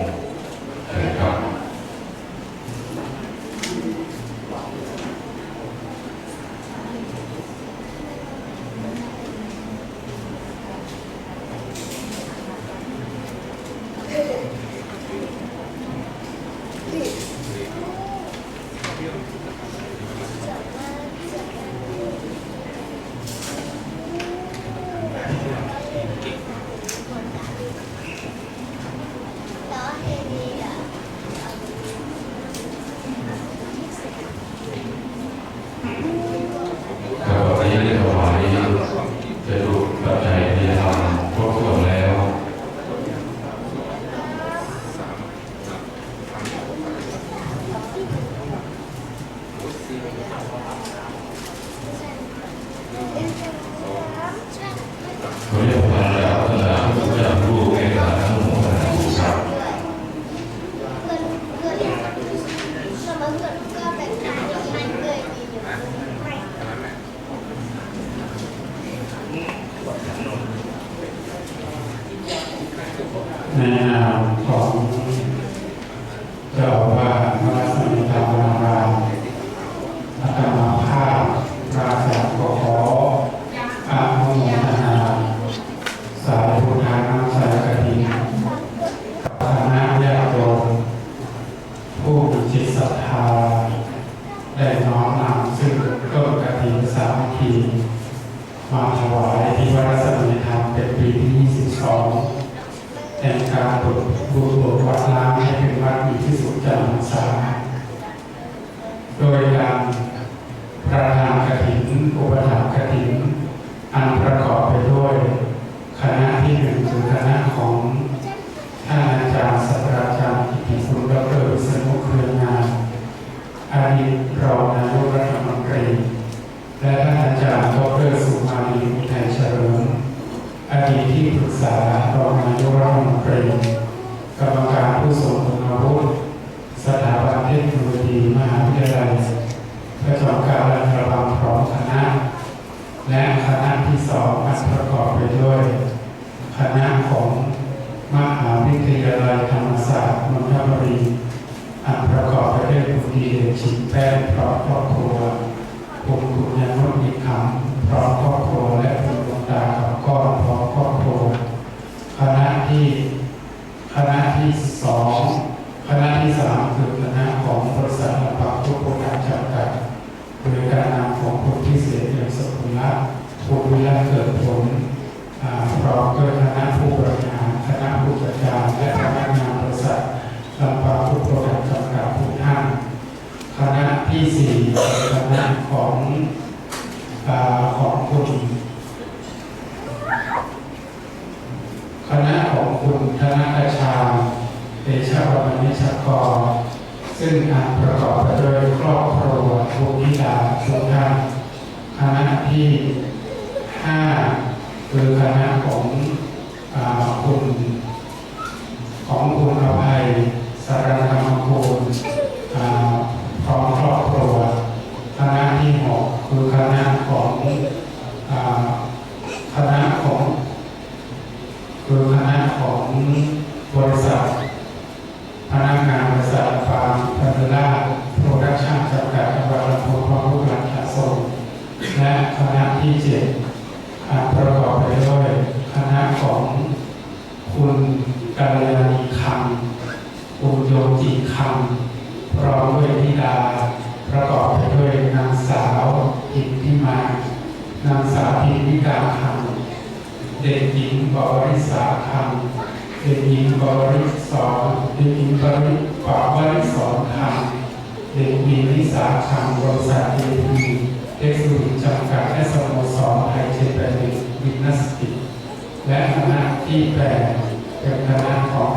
คีมาถวายที่วัดรัศมีธรรมเป็นปีที่22แห่งการบุกวัดล้างให้เป็นวัดมีที่สุดจำพรรษาโดยการประธานกฐินอุปถัมภ์กฐินอันประกอบไปด้วยคณะที่1คือคณะของท่านอาจารย์ศาสตราจารย์กิติคุณดร.วิษณุเครืองามอดีตรองนายกรัฐมนตรีและท่านอาจารย์ดร.สุมาลีอุทัยเฉลิมอดีตที่ปรึกษารองนายกรัฐมนตรีกรรมการผู้ทรงคุณวุฒิสถาบันเทคโนโลยีมหาวิทยาลัยพระจอมเกล้าและกระบังพร้อมคณะและคณะที่2อันประกอบไปด้วยคณะของมหาวิทยาลัยธรรมศาสตร์นนทบุรีอันประกอบไปด้วยคุณดีเดชชินแป้นพร้อมครอบครัวคุณคุณยานนท์อิคำพร้อมครอบครัวและคุณดวงตาขับก้อนพร้อมครอบครัวคณะที่2คณะที่3คือคณะของบริษัทลำพังทุกโปรแกรมจำกัดโดยการนำของคุณพิเศษเอี่ยมสกุลผู้วิไลเกิดผลพร้อมด้วยคณะผู้บริหารคณะผู้จัดการและพนักงานบริษัทลำพังทุกโปรแกรมจำกัดทุกท่านคณะที่4คณะของคุณคณะของคุณธนกชาเตชะวรรณิชกรซึ่งอันประกอบไปด้วยครอบครัวทุกธิดาทุกท่านคณะที่5คือคณะของคุณอภัยสารธรรมกูลพร้อมครอบครัวคณะที่6คือคณะของบริษัทพนักงานบริษัทฟาร์มพันธุราชโปรดักชั่นจำกัดจังหวัดลำพูนพร้อมลูกหลานขส่งและคณะที่7ประกอบไปด้วยคณะของคุณกัลยาณีคำคุณโยจิคำพร้อมด้วยธิดาประกอบไปด้วยนางสาวอินทิมานางสาวพิมพิกาคำเด็กหญิงบวริษาคำเด็กหญิงบวริศรเด็กหญิงบวริศรคำเด็กหญิงนิสาคำบริษัทเอพีเทคโนโลยีจำกัดและสโมสรไทยเจแปนยิมนาสติกและคณะที่8เป็นคณะของ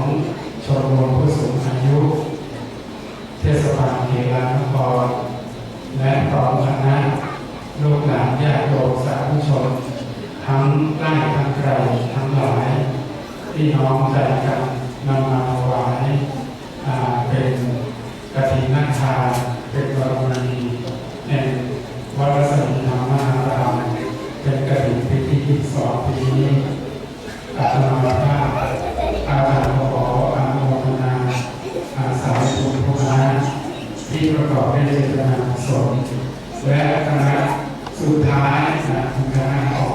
ชมรมผู้สูงอายุเทศบาลเขตนครและพร้อมคณะลูกหลานญาติโยมสาธุชนทั้งใกล้ทั้งไกลทั้งหลายที่น้องใจกันนำมาถวายเป็นกฐินนาทานเป็นบารมีแห่งวัดรัศมีธรรมารามเป็นกฐินปีที่22ปีนี้อาตมาภาพอาจารย์ขออนุโมทนาสาธุชนทุกท่านที่ประกอบด้วยเจตนากุศลและคณะสุดท้ายคือคณะของ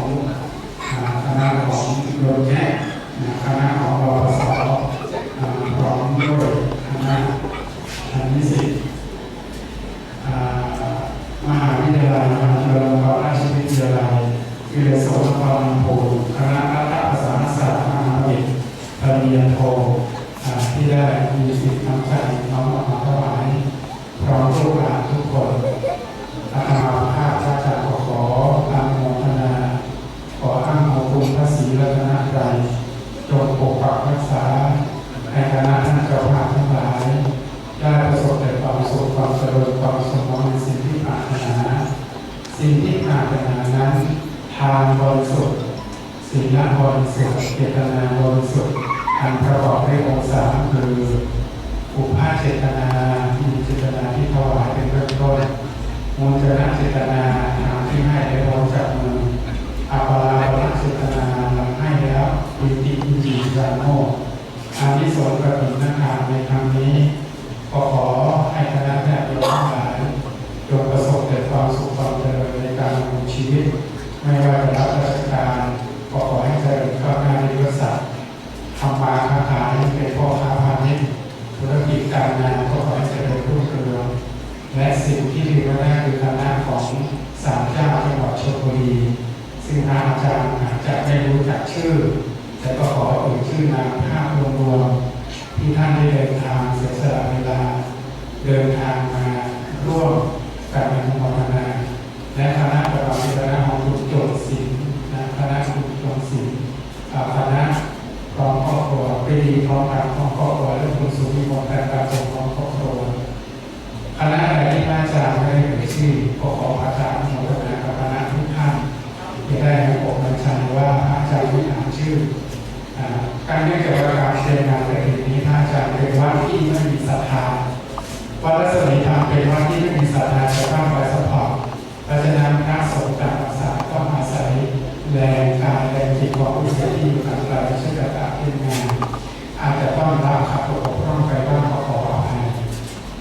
โยนแย่คณะของรปศพร้อมด้วยคณะนิสิตมหาวิทยาลัยมหาจุฬาลงกรณราชวิทยาลัยวิทยาศาสตร์นครลำพูนคณะรัฐประศาสนศาสตร์มหาวิทยาลัยปริญญาโทที่ได้มีสิทธิ์นำใจน้อมมาถวายพร้อมลูกหลานทุกคนอาตมาภาพพระอาจารย์ขออนุโมทนาขออ้างขอบคุณพระศรีรัตนตรัยจงปกปักรักษาให้คณะท่านเจ้าภาพทั้งหลายได้ประสบแต่ความสุขความเจริญความสมหวังในสิ่งที่ปรารถนาสิ่งที่ปรารถนานั้นทานบริสุทธิ์ศีลบริสุทธิ์เจตนาบริสุทธิ์อันประกอบด้วยองค์3คืออุปาเจตนามีเจตนาที่ถวายเป็นเบื้องต้นมูลเจตนาเจตนาทางที่ให้ได้พ้นจากมืออาปาราปรักเจตนาหลังให้แล้วปิติอินทรีย์ญาโนอานิสงส์กฐินนาทานในครั้งนี้ขอให้คณะญาติโยมทั้งหลายจงประสบแต่ความสุขความเจริญในการดำเนินชีวิตไม่ว่าจะรับราชการขอให้เจริญก้าวหน้าในบริษัททำมาค้าขายเป็นพ่อค้าพาณิชย์ธุรกิจการงานก็ขอให้เจริญรุ่งเรืองและสิ่งที่ดีมากคือคณะของศาลเจ้าจังหวัดเชี ชลบุรีซึ่งทางอาจารย์อาจจะไม่รู้จักชื่อแต่ก็ขอเอ่ยชื่อนามภาพรวมๆที่ท่านได้เดินทางเสียสละเวลาเดินทางมาร่วมการอนุโมทนาและคณะประวัติศาสตร์ของคุณโจทย์ศิลป์คณะคุณโจทย์ศิลป์คณะพร้อมครอบครัวไปดีพร้อมกันพร้อมครอบครัวและคุณสุวิมลแต่การส่งพร้อมครอบครัวคณะอะไรที่พระอาจารย์ไม่ได้เอ่ยชื่อก็ขอพระอาจารย์อนุโมทนากับคณะทุกท่านที่ได้ให้อกบัญชาว่าพระอาจารย์ไม่อ่านชื่อการเนื่องจากการเชิญงานในปีนี้พระอาจารย์เป็นวัดที่ไม่มีศรัทธาวัดรัศมีธรรมเป็นวัดที่ไม่มีศรัทธาจะต้องไปสปอร์ตเพราะฉะนั้นพระสงฆ์ต่างภาษาต้องอาศัยแรงกายแรงจิตของผู้เสียที่อยู่กับเราเช่นกับการเป็นงานอาจจะต้องลาขับรถร่องไปบ้างขออภัย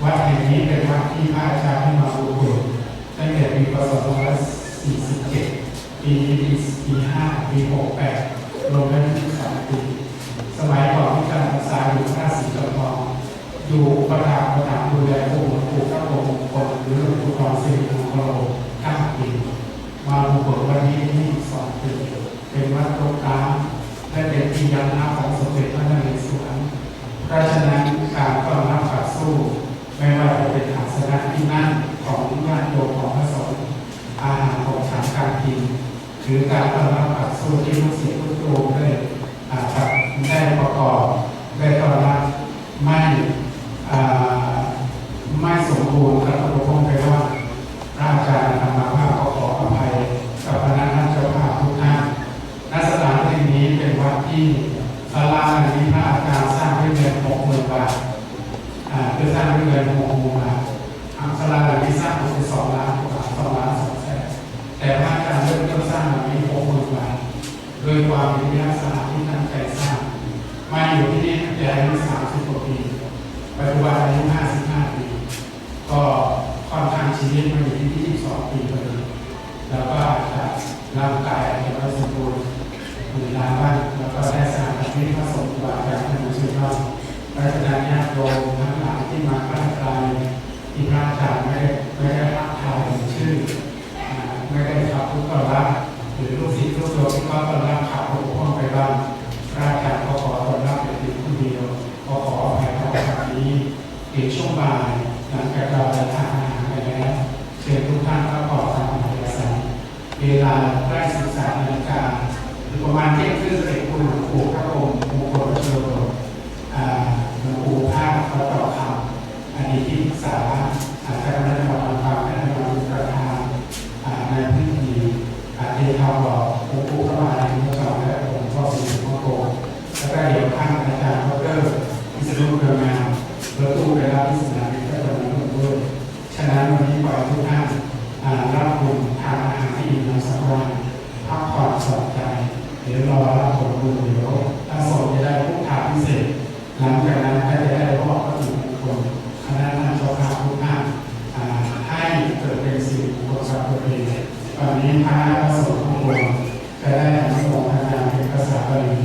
วัดแห่งนี้เป็นวัดที่พระอาจารย์ให้มาบุกเบิกตั้งแต่ปีพ.ศ. 2547 ปีนี้ปี 5 ปี 68 รวมแล้ว22 ปีสมัยก่อนที่การศึกษาอยู่ท่าศรีจอมทองอยู่ประธานดูแลผู้หลวงปู่พระองค์มงคลหรือหลวงปู่ทองสิริมงคล9 ปีมาบุกเบิกวันนี้22 ปีเป็นวัดโรคร้างและเป็นที่ยำนาของสมเด็จพระนเรศวรเพราะฉะนั้นการต้อนรับขับสู้ไม่ว่าจะเป็นอาสนะที่นั่งของญาติโยมของพระสงฆ์อาหารของฉันการกินหรือการต้อนรับขับสู้ที่ลูกศิษย์ลูกโยมได้ประกอบได้ต้อนรับไม่สมบูรณ์กับพระองค์ไปว่าพระอาจารย์ธรรมภาพขออภัยกับคณะเจ้าภาพทุกท่านณสถานที่นี้เป็นวัดที่ศาลาแห่งนี้พระอาจารย์สร้างด้วยเงิน 60,000 บาทคือสร้างด้วยเงิน 60,000 บาทศาลาแห่งนี้สร้างไป2 ล้านกว่า2 ล้าน 2 แสนแต่พระอาจารย์เริ่มต้นสร้างแบบนี้ 60,000 บาทโดยความเป็นวิทยาศาสตร์ที่ตั้งใจสร้างมาอยู่ที่นี่ตั้งแต่อายุ30 กว่าปีปัจจุบันอายุ55 ปีก็ค่อนข้างชีวิตมาอยู่ที่22 ปีพอดีแล้วก็อาจจะร่างกายอาจจะไม่สมบูรณ์หรือล้าบ้างแล้วก็ได้สร้างชีวิตพระสงฆ์บาแบบที่มันชื่นชอบเพราะฉะนั้นญาติโยมทั้งหลายที่มาใกล้ไกลที่พระอาจารย์ไม่ได้ทักทายชื่อไม่ได้ขับทุกข์รับหรือลูกศิษย์ลูกโยมที่ก็ต้อนรับขับรถพ่วงไปบ้างพระอาจารย์ก็ขอต้อนรับเป็นผู้เดียวก็ขออภัยในโอกาสนี้อีกช่วงบ่ายหลังจากเราได้ทานอาหารไปแล้วเชิญทุกท่านเข้าก่อทำอาหารใส่เวลาใกล้13 นาฬิกาหรือประมาณเที่ยงครึ่งเสร็จคุณหลวงปู่พระองค์มงคลพระโชตหลวงปู่ภาคพระต่อคำอดีตที่ปรึกษาคณะกรรมการความคณะกรรมการประธานในพิธีเททาวบอกหลวงปู่พระมหาธิการและหลวงพ่อสิริมงคลแล้วก็เดี๋ยวท่านอาจารย์ดร.วิศนุเครืองามรถตู้ไปรับที่สนามบินก็จะมาร่วมด้วยฉะนั้นวันนี้ขอให้ทุกท่านรับบุญทานอาหารที่อิ่มน้ำสำราญพักผ่อนสนใจเดี๋ยวรอรับผลบุญเดี๋ยวถ้าสงฆ์จะได้ผู้ทานพิเศษหลังจากนั้นก็จะได้มอบพระถุงมงคลคณะเจ้าภาพทุกท่านให้เกิดเป็นสิริมงคลสำหรับตัวเองตอนนี้พระสงฆ์ทุกคนจะได้อนุโมทนาเป็นภาษาบาลี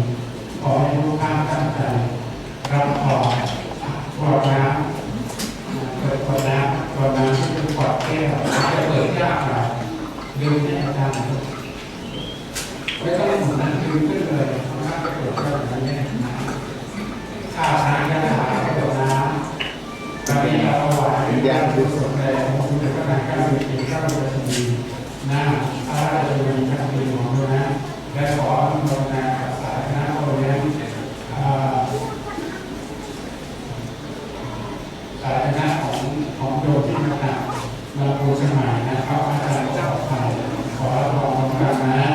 ขอให้ทุกท่านตั้งใจรับพรกรวดน้ำเปิดกรวดน้ำที่เป็นกรวดแก้วจะเปิดยากหน่อยลืมที่อาจารย์ไม่ต้องหมุนนั้นลืมขึ้นเลยเพราะว่าจะเปิดแก้วแบบนี้ถ้าทานก็ได้กรวดน้ำตอนนี้เราถวายกุศลแด่องค์สมเด็จพระนางเจ้าสิริกิติ์พระบรมราชินีนาถพระราชวงศ์จักรีหลวงด้วยนะและขออนุโมทนากับสายคณะโอเลี้ยงสายคณะของโยมที่มาปูสมัยนะครับอาจารย์เจ้าไทยขอรับรองกันนะ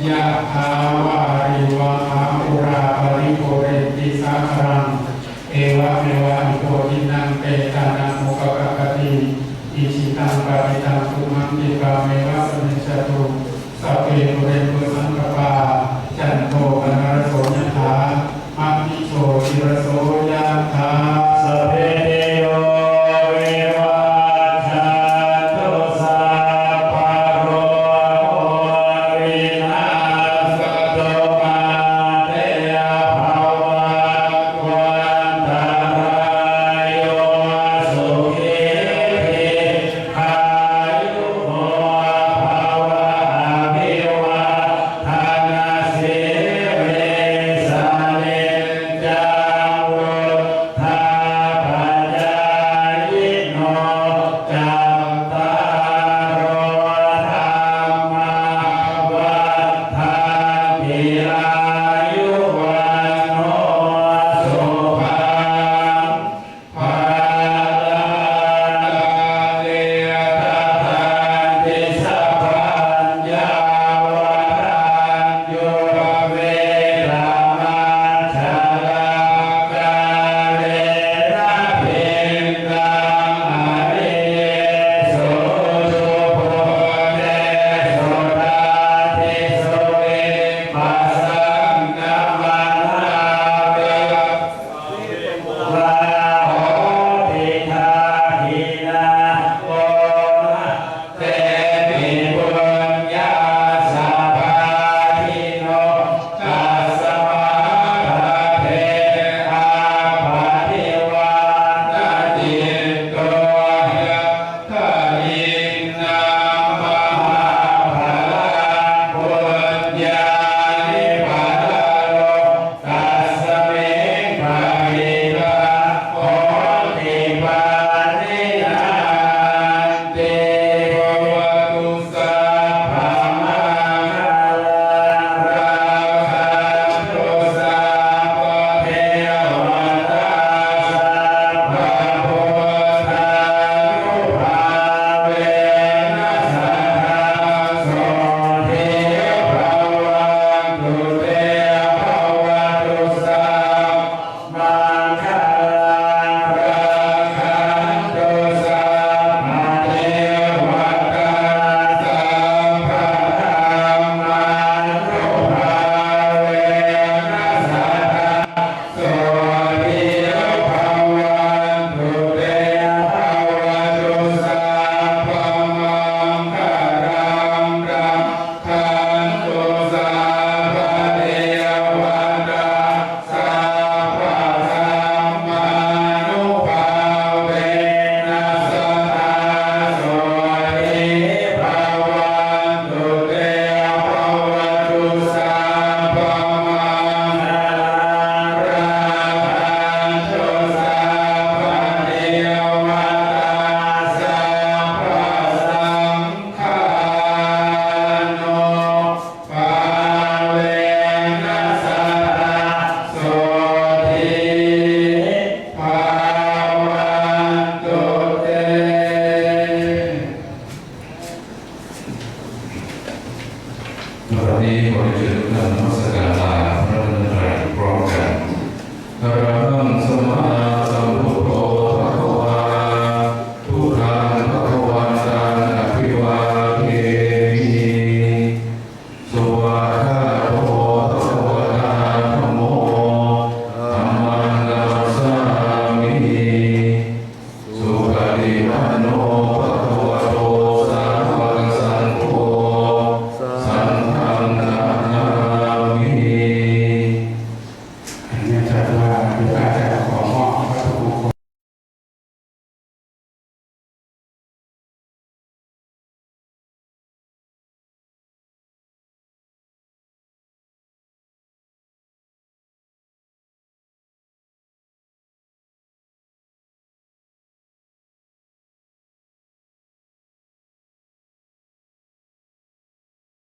ยะถาวาริวะหาปุราปริโภเรติสาครังเอวะเมวะอิโตทินังเปตานังโมกะกะติอิชิตังปะริตังตุมังติกาเมวะสมิจจตุสัพเพปุเรตุสังกปาจันโทป